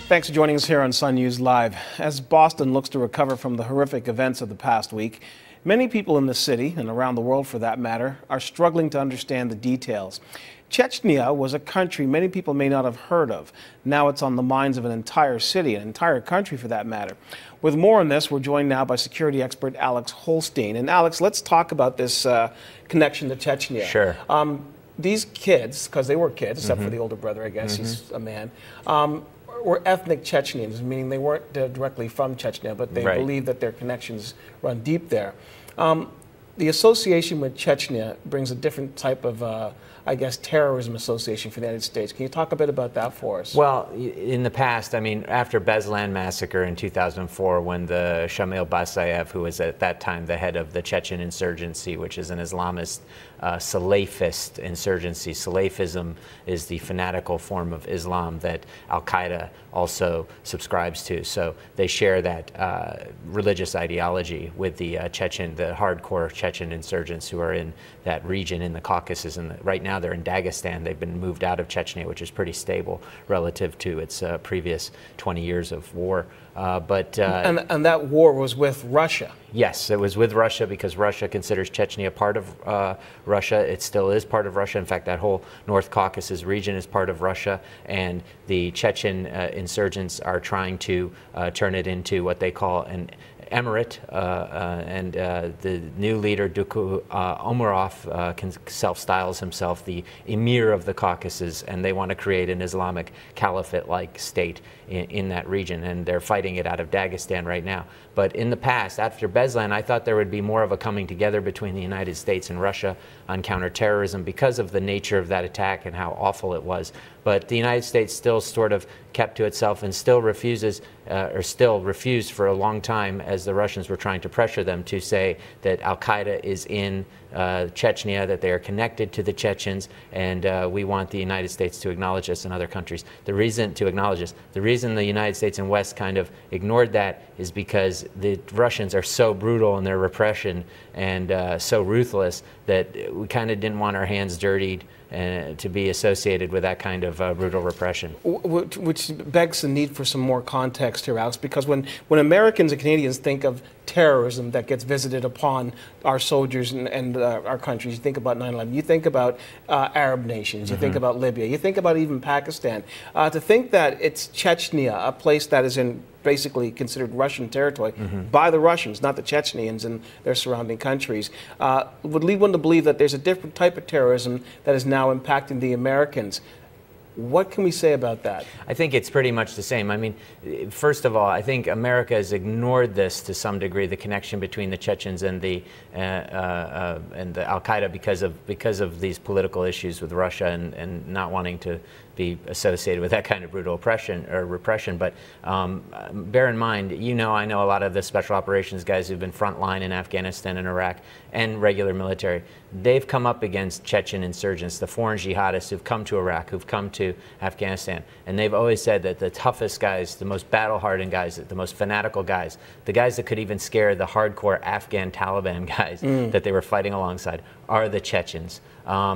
Thanks for joining us here on Sun News Live. As Boston looks to recover from the horrific events of the past week, many people in the city, and around the world for that matter, are struggling to understand the details. Chechnya was a country many people may not have heard of. Now it's on the minds of an entire city, an entire country for that matter. With more on this, we're joined now by security expert Alex Holstein. And Alex, let's talk about this connection to Chechnya. Sure. These kids, because they were kids, except for the older brother, I guess, he's a man, were ethnic Chechens, meaning they weren't directly from Chechnya, but they believe that their connections run deep there. The association with Chechnya brings a different type of, I guess, terrorism association for the United States. Can you talk a bit about that for us? Well, in the past, I mean, after Beslan massacre in 2004, when the Shamil Basayev, who was at that time the head of the Chechen insurgency, which is an Islamist, Salafist insurgency. Salafism is the fanatical form of Islam that Al-Qaeda also subscribes to. So they share that religious ideology with the the hardcore Chechen insurgents who are in that region in the Caucasus. And right now they're in Dagestan. They've been moved out of Chechnya, which is pretty stable relative to its previous 20 years of war. And that war was with Russia. Yes, it was with Russia because Russia considers Chechnya part of Russia. It still is part of Russia. In fact, that whole North Caucasus region is part of Russia. And the Chechen insurgents are trying to turn it into what they call an emirate, and the new leader, Duku Umarov, self-styles himself the emir of the Caucasus, and they want to create an Islamic caliphate-like state in that region, and they're fighting it out of Dagestan right now. But in the past, after Beslan, I thought there would be more of a coming together between the United States and Russia on counterterrorism because of the nature of that attack and how awful it was. But the United States still sort of kept to itself and still refuses, or still refused for a long time, as the Russians were trying to pressure them to say that Al-Qaeda is in Chechnya, that they are connected to the Chechens, and we want the United States to acknowledge this and other countries. The reason to acknowledge this, the reason the United States and West kind of ignored that is because the Russians are so brutal in their repression and so ruthless that we kind of didn't want our hands dirtied to be associated with that kind of brutal repression. Which begs the need for some more context here, Alex, because when Americans and Canadians think of terrorism that gets visited upon our soldiers and our countries, you think about 9/11, you think about Arab nations, you think about Libya, you think about even Pakistan. To think that it's Chechnya, a place that is in basically considered Russian territory by the Russians, not the Chechens and their surrounding countries, would lead one to believe that there's a different type of terrorism that is now impacting the Americans. What can we say about that? I think it's pretty much the same. I mean, first of all, I think America has ignored this to some degree, the connection between the Chechens and the Al-Qaeda because of these political issues with Russia and not wanting to be associated with that kind of brutal oppression or repression. But bear in mind, I know a lot of the special operations guys who've been frontline in Afghanistan and Iraq and regular military. They've come up against Chechen insurgents, the foreign jihadists who've come to Iraq, who've come to Afghanistan, and they've always said that the toughest guys, the most battle-hardened guys, the most fanatical guys, the guys that could even scare the hardcore Afghan Taliban guys that they were fighting alongside, are the Chechens.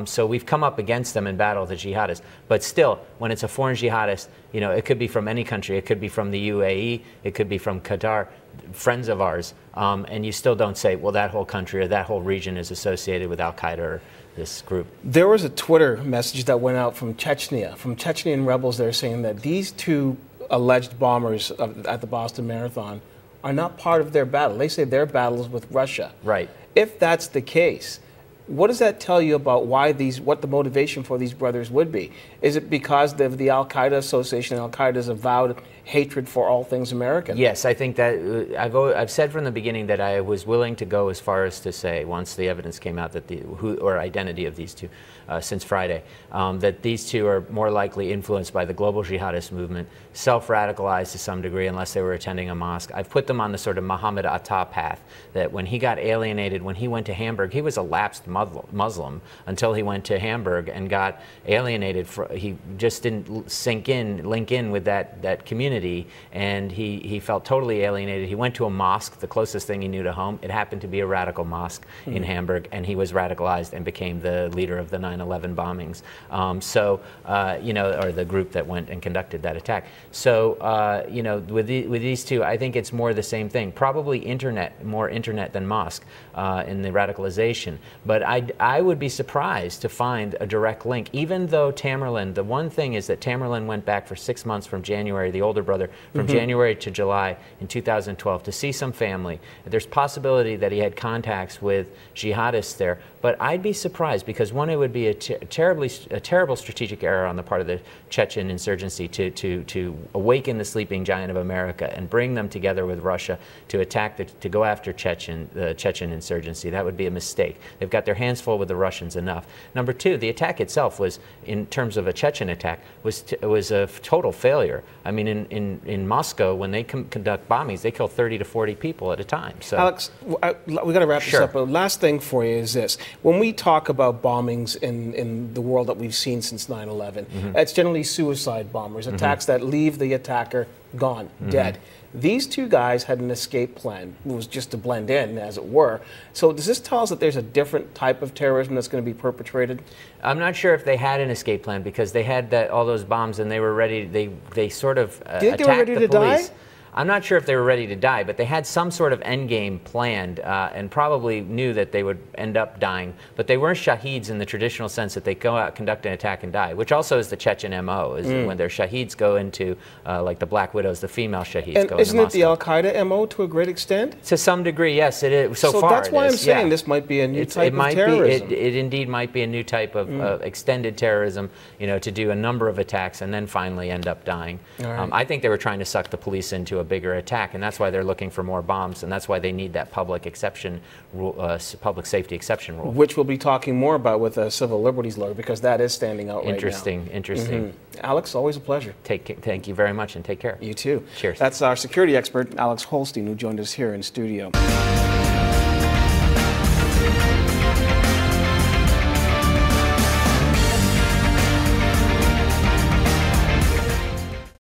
So we've come up against them in battle, the jihadists. But still, when it's a foreign jihadist, it could be from any country. It could be from the UAE. It could be from Qatar, friends of ours. And you still don't say, well, that whole country or that whole region is associated with Al-Qaeda or this group. There was a Twitter message that went out from Chechnya, from Chechen rebels. They're saying that these two alleged bombers at the Boston Marathon are not part of their battle. They say their battle is with Russia. Right. If that's the case, what does that tell you about what the motivation for these brothers would be? Is it because of the Al-Qaeda association, Al-Qaeda's avowed hatred for all things American? Yes, I think that I've said from the beginning that I was willing to go as far as to say, once the evidence came out that identity of these two since Friday, that these two are more likely influenced by the global jihadist movement, self-radicalized to some degree unless they were attending a mosque. I've put them on the sort of Muhammad Atta path, that when he got alienated, when he went to Hamburg, he was a lapsed Muslim until he went to Hamburg and got alienated. He just didn't link in with that community. anonymity, and he felt totally alienated. He went to a mosque, the closest thing he knew to home. It happened to be a radical mosque in Hamburg, and he was radicalized and became the leader of the 9/11 bombings. You know, or the group that went and conducted that attack. So, you know, with these two, I think it's more the same thing. Probably internet, more internet than mosque in the radicalization. But I would be surprised to find a direct link, even though Tamerlan, the one thing is that Tamerlan went back for 6 months from January, the older brother, from January to July in 2012 to see some family. There's possibility that he had contacts with jihadists there, but I'd be surprised, because one, it would be a terrible strategic error on the part of the Chechen insurgency to awaken the sleeping giant of America and bring them together with Russia to attack, to go after the Chechen insurgency. That would be a mistake. They've got their hands full with the Russians enough. Number two, the attack itself was, in terms of a Chechen attack, was a total failure. I mean, in Moscow, when they conduct bombings, they kill 30 to 40 people at a time. So, Alex, we got to wrap this up. But last thing for you is this: when we talk about bombings in the world that we've seen since 9/11, it's generally suicide bombers, attacks that leave the attacker gone, dead. These two guys had an escape plan. It was just to blend in, as it were. So does this tell us that there's a different type of terrorism that's going to be perpetrated? I'm not sure if they had an escape plan, because they had all those bombs and they were ready. They sort of attacked they were ready the to police. die? I'm not sure if they were ready to die, but they had some sort of end game planned, and probably knew that they would end up dying. But they weren't shaheeds in the traditional sense that they go out, conduct an attack, and die, which also is the Chechen MO, is when their shaheeds go into, like the Black Widows, the female shaheeds go into Isn't it the Moscow. Al-Qaeda MO to a great extent? To some degree, yes, it is. So far, that's why I'm saying yeah. this might be a new type it might of terrorism. Be, it indeed might be a new type of extended terrorism, you know, to do a number of attacks and then finally end up dying. Right. I think they were trying to suck the police into a bigger attack, and that's why they're looking for more bombs, and that's why they need that public exception rule, public safety exception rule. Which we'll be talking more about with a civil liberties lawyer, because that is standing out right now. Interesting. Alex, always a pleasure. Thank you very much, and take care. You too. Cheers. That's our security expert, Alex Holstein, who joined us here in studio.